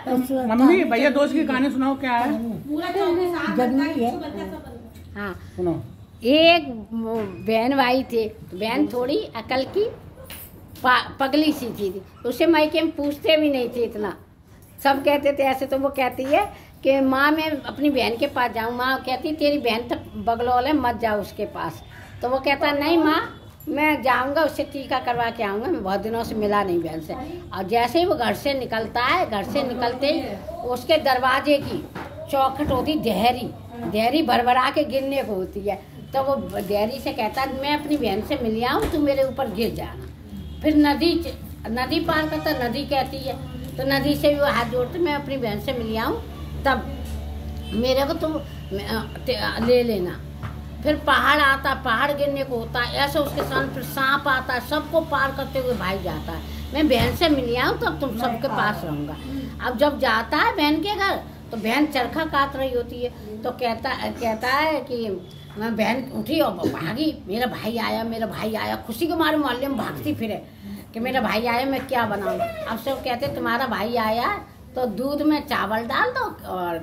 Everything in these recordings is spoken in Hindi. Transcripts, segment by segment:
मम्मी भैया दोस्त की कहानी सुनाओ, क्या है? जरूरी है। हाँ सुनो। एक बहन भाई थे, बहन थोड़ी अकल की पगली सी थी, उसे मायके में पूछते भी नहीं थे इतना, सब कहते थे ऐसे। तो वो कहती है कि माँ मैं अपनी बहन के पास जाऊँ, माँ कहती तेरी बहन तो बगलौल है मत जाओ उसके पास। तो वो कहता नहीं माँ मैं जाऊँगा, उससे टीका करवा के आऊँगा, मैं बहुत दिनों से मिला नहीं बहन से। और जैसे ही वो घर से निकलता है, घर से निकलते ही उसके दरवाजे की चौखट होती देहरी भरभरा के गिरने को होती है। तो वो देहरी से कहता मैं अपनी बहन से मिल आऊँ, तू मेरे ऊपर गिर जाना। फिर नदी पार करता, नदी कहती है, तो नदी से भी वो हाथ जोड़ते मैं अपनी बहन से मिल आऊँ तब मेरे को तुम ले लेना। फिर पहाड़ आता, पहाड़ गिरने को होता है, ऐसे उसके सामने फिर सांप आता है, सबको पार करते हुए भाई जाता है, मैं बहन से मिल आऊँ तब तुम सबके पास रहूँगा। अब जब जाता है बहन के घर तो बहन चरखा काट रही होती है, तो कहता है कि मैं बहन उठी और भागी, मेरा भाई आया, खुशी के मारे मोहल्ले में भागती फिरे कि मेरा भाई आया, मैं क्या बनाऊँ। अब सब कहते तुम्हारा भाई आया तो दूध में चावल डाल दो और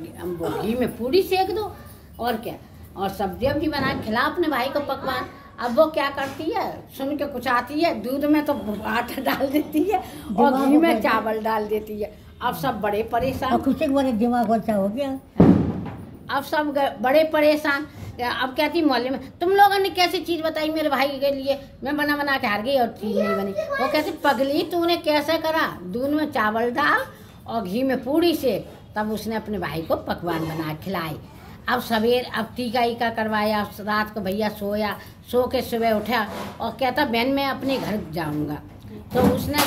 घी में पूड़ी सेक दो और क्या, और सब्जी बना खिला अपने भाई को पकवान। अब वो क्या करती है, सुन के कुछ आती है, दूध में तो आटा डाल देती है और घी में चावल डाल देती है। अब सब बड़े परेशान, खुशी के बारे दिमाग अच्छा हो गया। अब सब बड़े परेशान। अब कहती मोहल्ले में तुम लोगों ने कैसी चीज़ बताई मेरे भाई के लिए, मैं बना के हार गई और चीज़ नहीं बनी। वो कहती पगली तूने कैसे करा, दूध में चावल डाल और घी में पूड़ी से, तब उसने अपने भाई को पकवान बना खिलाई। अब अब टीका ईका करवाया, रात को भैया सोया, सो के सुबह उठा और कहता बहन मैं अपने घर जाऊंगा। तो उसने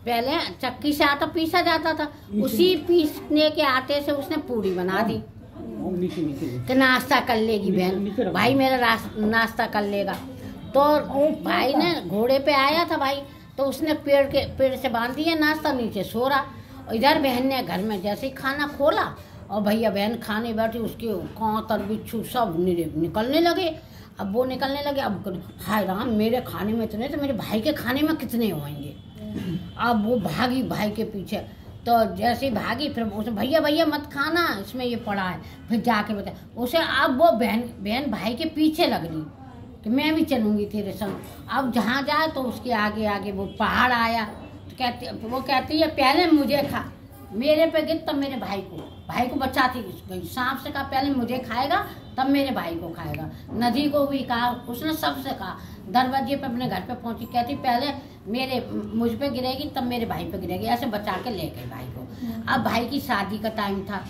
पहले चक्की से आटा पीसा जाता था, उसी पीसने के आटे से उसने पूड़ी बना दी कि नाश्ता कर लेगी बहन, भाई मेरा नाश्ता कर लेगा। तो भाई ने घोड़े पे आया था भाई, तो उसने पेड़ से बांध दिया नाश्ता, नीचे सो रहा। इधर बहन ने घर में जैसे ही खाना खोला और भैया बहन खाने बैठी, उसके कांतर बिच्छू सब निकलने लगे। अब वो निकलने लगे, अब हाय राम मेरे खाने में इतने तो मेरे भाई के खाने में कितने होंगे। अब वो भागी भाई के पीछे, तो जैसे ही भागी फिर उसने भैया मत खाना इसमें ये पड़ा है, फिर जाके बता उसे। अब वो बहन भाई के पीछे लग रही कि मैं भी चलूँगी तेरे संग। अब जहाँ जाए तो उसके आगे आगे वो पहाड़ आया, तो वो कहती है पहले मुझे खा, मेरे पे गिर तब मेरे भाई को बचाती गई। सांप से कहा पहले मुझे खाएगा तब मेरे भाई को खाएगा। नदी को भी कहा, उसने सबसे कहा। दरवाजे पे अपने घर पे पहुंची, कहती पहले मुझ पे गिरेगी तब मेरे भाई पे गिरेगी, ऐसे बचा के ले गई भाई को। अब भाई की शादी का टाइम था,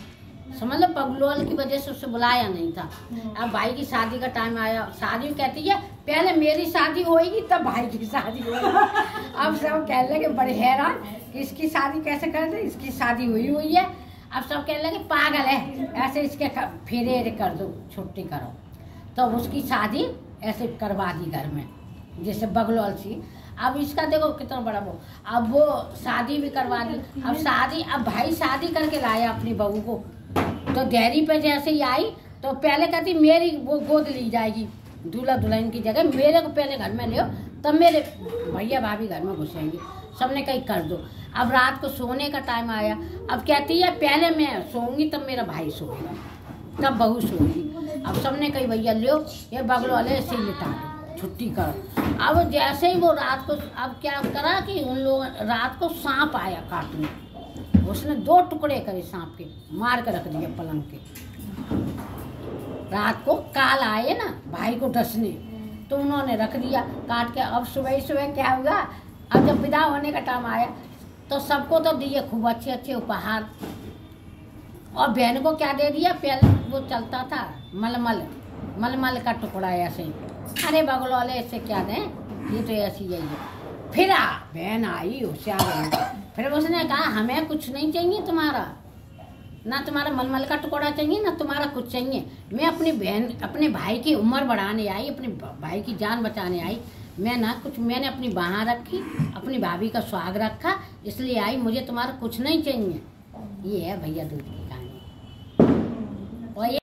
समझ लो बगलौल की वजह से उसे बुलाया नहीं था। अब भाई की शादी का टाइम आया, शादी कहती है पहले मेरी शादी होएगी तब भाई की शादी होगी। अब सब कहने लगे बड़े हैरान कि इसकी शादी कैसे कर दे, इसकी शादी हुई है। अब सब कहने लगे पागल है, ऐसे इसके फेरे कर दो, छुट्टी करो। तो उसकी शादी ऐसे करवा दी घर में, जैसे बगलौल सी। अब इसका देखो कितना बड़ा वो, अब वो शादी भी करवा दी। अब भाई शादी करके लाया अपनी बहू को, तो डेयरी पे जैसे ही आई तो पहले कहती मेरी वो गोद ली जाएगी, दूल्हा दुल्हन की जगह मेरे को पहले घर में ले, तब मेरे भैया भाभी घर में घुसेंगे। सबने कहीं कर दो। अब रात को सोने का टाइम आया, अब कहती है पहले मैं सोऊंगी तब मेरा भाई सोएगा, तब बहू सोएगी। अब सबने कही भैया लो ये बगलौल ऐसे ही लिटा दो, छुट्टी करो। अब जैसे ही वो रात को, अब क्या करा कि उन लोग रात को सांप आया काटने, उसने 2 टुकड़े करे सांप के, मार के रख दिए पलंग के। रात को काल आए ना भाई को डसने, तो उन्होंने रख दिया काट के। अब सुबह क्या हुआ, अब जब विदा होने का टाइम आया तो सबको तो दिए खूब अच्छे उपहार, और बहन को क्या दे दिया, पहले वो चलता था मलमल का टुकड़ा ऐसे। अरे बगलौल ऐसे क्या दें, ये तो ऐसी ही है। फिर बहन आई होशियार, फिर उसने कहा हमें कुछ नहीं चाहिए तुम्हारा, ना तुम्हारा मलमल का टुकड़ा चाहिए ना तुम्हारा कुछ चाहिए। मैं अपने भाई की उम्र बढ़ाने आई, अपने भाई की जान बचाने आई। मैंने अपनी बाँह रखी, अपनी भाभी का सुहाग रखा, इसलिए आई, मुझे तुम्हारा कुछ नहीं चाहिए। ये है भैया दूध की कहानी। और